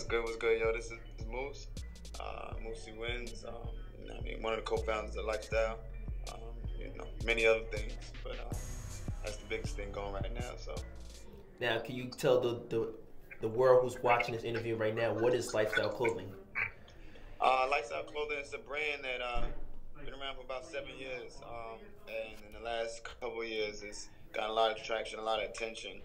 good? What's good, yo? This is Moose. Moosey Wins. I mean, one of the co-founders of Lyfestyle. Many other things, but that's the biggest thing going right now. So, now, can you tell the world who's watching this interview right now what is Lyfestyle Clothing? Lyfestyle Clothing is a brand that been around for about 7 years, and in the last couple of years, it's got a lot of traction, a lot of attention,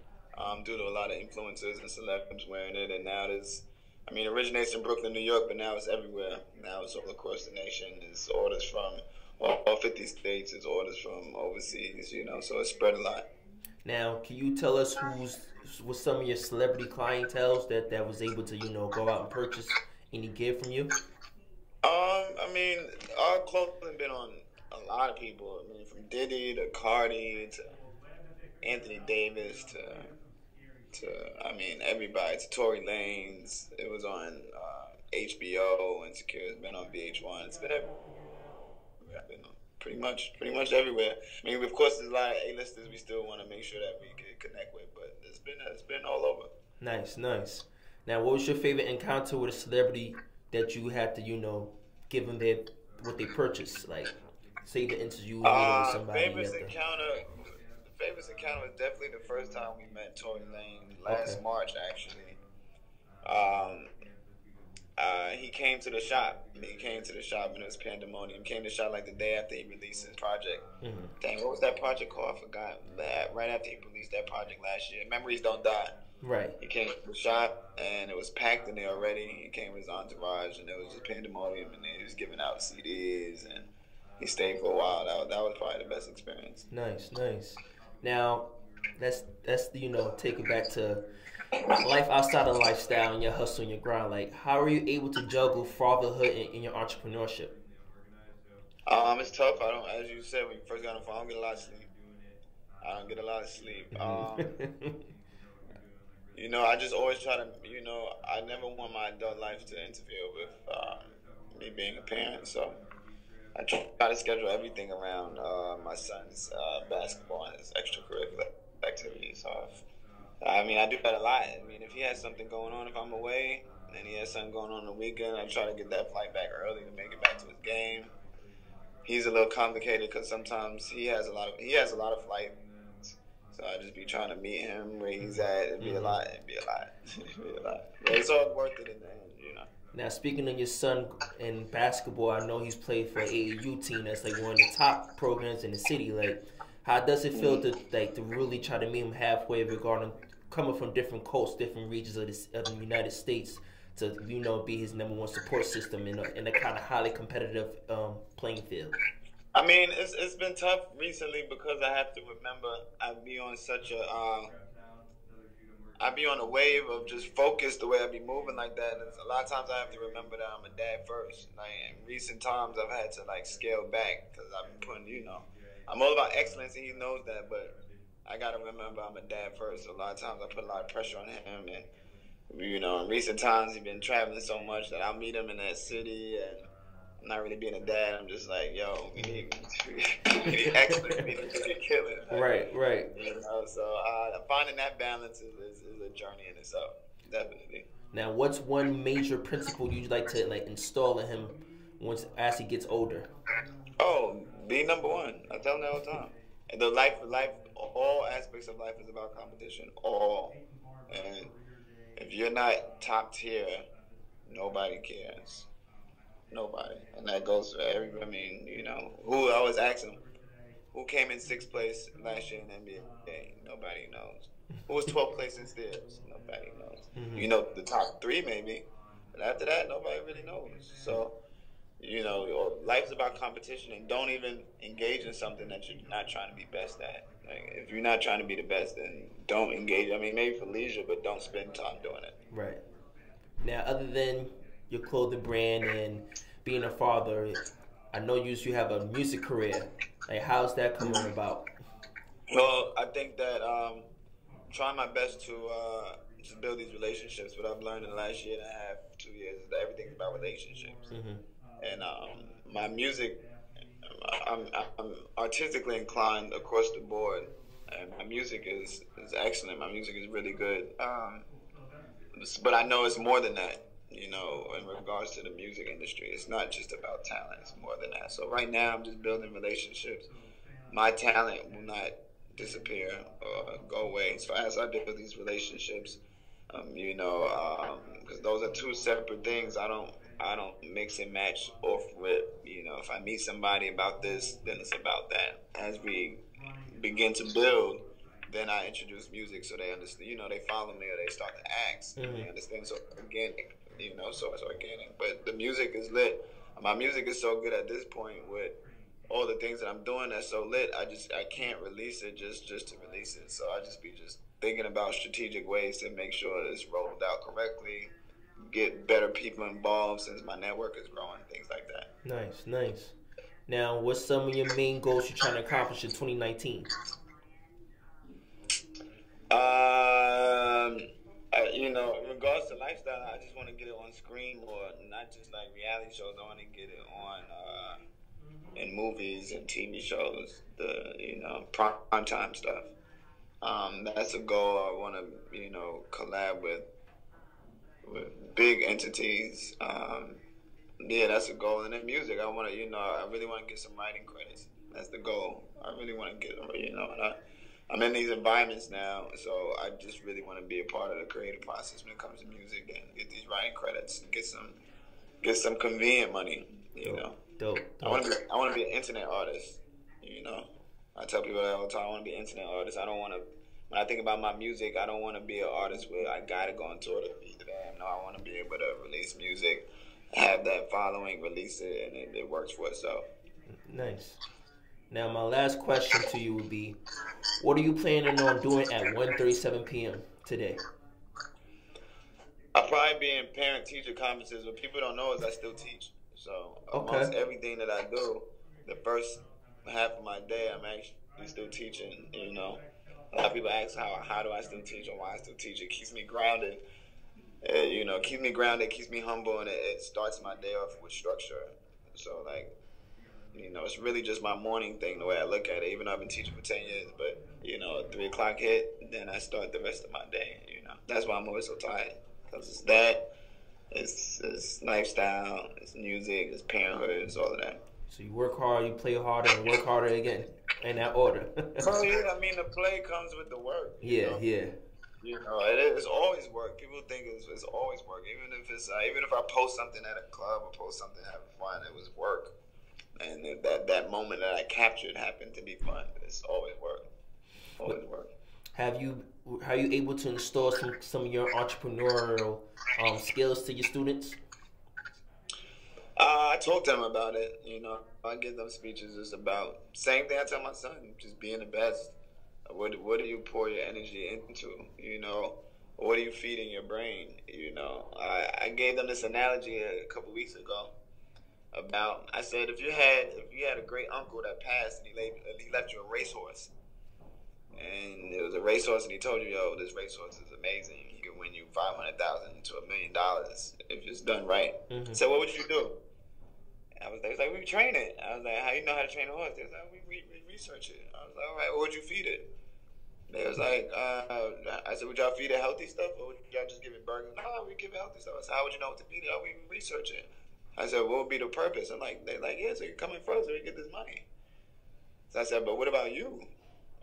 due to a lot of influencers and celebs wearing it. And now it originates in Brooklyn, New York, but now it's everywhere. Now it's all across the nation. It's orders from all 50 states. It's orders from overseas. So it's spread a lot. Now, can you tell us was some of your celebrity clientele that was able to go out and purchase any gear from you? Our clothing been on a lot of people. From Diddy to Cardi to Anthony Davis to everybody. To Tory Lanez. It was on HBO. Insecure. It's been on VH1. It's been everywhere. I've been on pretty much everywhere. Of course, there's a lot of A-listers we still want to make sure that we can connect with, but it's been all over. Nice. Now, what was your favorite encounter with a celebrity that you had to, give them what they purchased? Like, say the interview with somebody. The famous encounter was definitely the first time we met Tory Lanez last March, actually. He came to the shop. He came to the shop when it was pandemonium. He came to the shop like the day after he released his project. Mm-hmm. Dang, what was that project called? I forgot. Right after he released that project last year. Memories Don't Die. Right. He came to the shop, and it was packed in there already. He came with his entourage, and it was just pandemonium, and he was giving out CDs, and he stayed for a while. That was probably the best experience. Nice. Now, let's take it back to life outside of lifestyle and your hustle and your grind. Like, how are you able to juggle fatherhood and your entrepreneurship? It's tough. As you said when you first got on the phone, I don't get a lot of sleep. I just always try to, I never want my adult life to interfere with me being a parent. So I try to schedule everything around my son's basketball and his extracurricular activities. So I do that a lot. If he has something going on, if I'm away and he has something going on the weekend, I try to get that flight back early to make it back to his game. He's a little complicated because sometimes he has a lot of flights. So I just be trying to meet him where he's at. It'd be a lot. But it's all worth it in the end, Now, speaking of your son in basketball, I know he's played for AAU team that's like one of the top programs in the city. Like, how does it feel to really try to meet him halfway regarding coming from different coasts, different regions of the United States to be his number one support system in a kind of highly competitive playing field? It's been tough recently because I have to remember I be on a wave of just focus the way I be moving like that. And a lot of times I have to remember that I'm a dad first. Like, in recent times I've had to scale back because I've been putting, I'm all about excellence and he knows that, but I got to remember I'm a dad first. So a lot of times I put a lot of pressure on him, and in recent times he's been traveling so much that I'll meet him in that city, and I'm not really being a dad. I'm just like, yo, we need excellence. We need to kill it. Right. So finding that balance is a journey in itself, definitely. Now, what's one major principle you'd like to install in him as he gets older? Oh, be number one. I tell him that all the time. And life, all aspects of life is about competition. All. And if you're not top tier, nobody cares. Nobody. And that goes for everybody. Who I always ask him, who came in 6th place last year in the NBA? Nobody knows. Who was 12th place in steals? Nobody knows. Mm-hmm. The top 3 maybe, but after that, nobody really knows. So, life's about competition, and don't even engage in something that you're not trying to be best at. Like, if you're not trying to be the best, then don't engage. Maybe for leisure, but don't spend time doing it. Right. Now, other than your clothing brand and being a father, I know you have a music career. Like, how's that coming about? Well, I think that trying my best to build these relationships. What I've learned in the last year and a half, 2 years, is that everything's about relationships. Mm-hmm. And my music, I'm artistically inclined across the board, and my music is excellent. My music is really good. But I know it's more than that. in regards to the music industry. It's not just about talent, it's more than that. So right now I'm just building relationships. My talent will not disappear or go away. So as I build these relationships, because those are two separate things. I don't mix and match off rip. If I meet somebody about this, then it's about that. As we begin to build, then I introduce music so they understand. They follow me or they start to ask. Mm-hmm. They understand. So organic. So it's organic. But the music is lit. My music is so good at this point with all the things that I'm doing that's so lit. I can't release it just to release it. So I just be thinking about strategic ways to make sure it's rolled out correctly, get better people involved since my network is growing, things like that. Nice. Now, what's some of your main goals you're trying to accomplish in 2019? In regards to lifestyle, I just want to get it on screen more, not just like reality shows. I want to get it on in movies and TV shows, the prime time stuff. That's a goal. I want to, collab with big entities. That's a goal. And then music, I want to, I really want to get some writing credits. That's the goal. I really want to get, and I'm in these environments now, so I just really want to be a part of the creative process when it comes to music and get these writing credits and get some convenient money. Dope. I want to be an internet artist. I tell people that all the time. I want to be an internet artist. I don't want to. When I think about my music, I don't want to be an artist where I gotta go on tour to feed the band. No, I want to be able to release music, have that following, release it, and it works for itself. Nice. Now, my last question to you would be, what are you planning on doing at 1:37 p.m. today? I'll probably be in parent-teacher conferences. What people don't know is I still teach. So amongst everything that I do, the first half of my day, I'm actually still teaching. A lot of people ask how do I still teach or why I still teach. It keeps me grounded. Keeps me humble, and it starts my day off with structure. So it's really just my morning thing, the way I look at it. Even though I've been teaching for 10 years, but 3 o'clock hit, then I start the rest of my day. That's why I'm always so tired, because it's that. It's lifestyle, it's music, it's parenthood, it's all of that. So you work hard, you play harder, and work harder again, in that order. Oh yeah, the play comes with the work. Yeah. It's always work. People think it's always work. Even if I post something at a club or post something having fun, it was work. And that moment that I captured happened to be fun. It's always work. Always work. Are you able to install some of your entrepreneurial skills to your students? I talk to them about it. I give them speeches just about same thing I tell my son, just being the best. What do you pour your energy into? What are you feeding your brain? I gave them this analogy a couple weeks ago about, I said, if you had a great uncle that passed and he left you a racehorse, and it was a racehorse, and he told you, yo, this racehorse is amazing. He can win you $500,000 to $1 million if it's done right. Mm-hmm. So what would you do? He was like, we train it. I was like, how you know how to train a horse? They was like, we research it. I was like, all right, what would you feed it? They was like, I said, would y'all feed it healthy stuff, or would y'all just give it burgers? No, we give it healthy stuff. I said, how would you know what to feed it? Oh, we research it. I said, what would be the purpose? They're like, yeah, so you're coming first so we get this money. So I said, but what about you?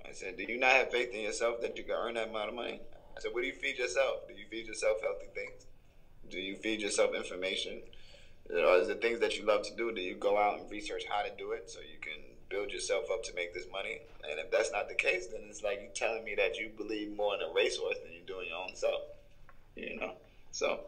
I said, do you not have faith in yourself that you can earn that amount of money? I said, what do you feed yourself? Do you feed yourself healthy things? Do you feed yourself information? Or is it things that you love to do? Do you go out and research how to do it so you can build yourself up to make this money? And if that's not the case, then it's like you telling me that you believe more in a racehorse than you do in your own self. So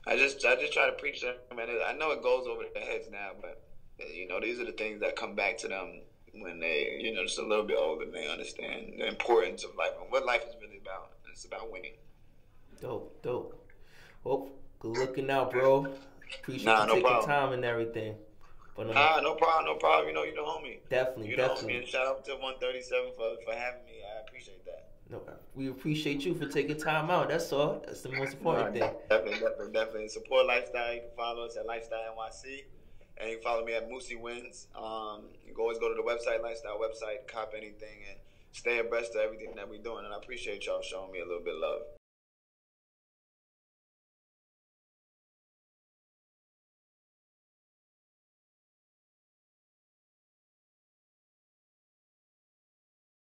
I just try to preach to them. And I know it goes over their heads now, but these are the things that come back to them when they, just a little bit older, and they understand the importance of life and what life is really about. It's about winning. Dope. Well, good looking out, bro. Appreciate you taking time and everything. But, no problem. You're the homie. Definitely. And shout out to 137 for having me. I appreciate that. No, we appreciate you for taking time out. That's all. That's the most important thing. Definitely. Support Lifestyle. You can follow us at Lifestyle NYC. And you can follow me at Moosey Wins. You can always go to the website, Lifestyle website, cop anything, and stay abreast of everything that we're doing. And I appreciate y'all showing me a little bit of love.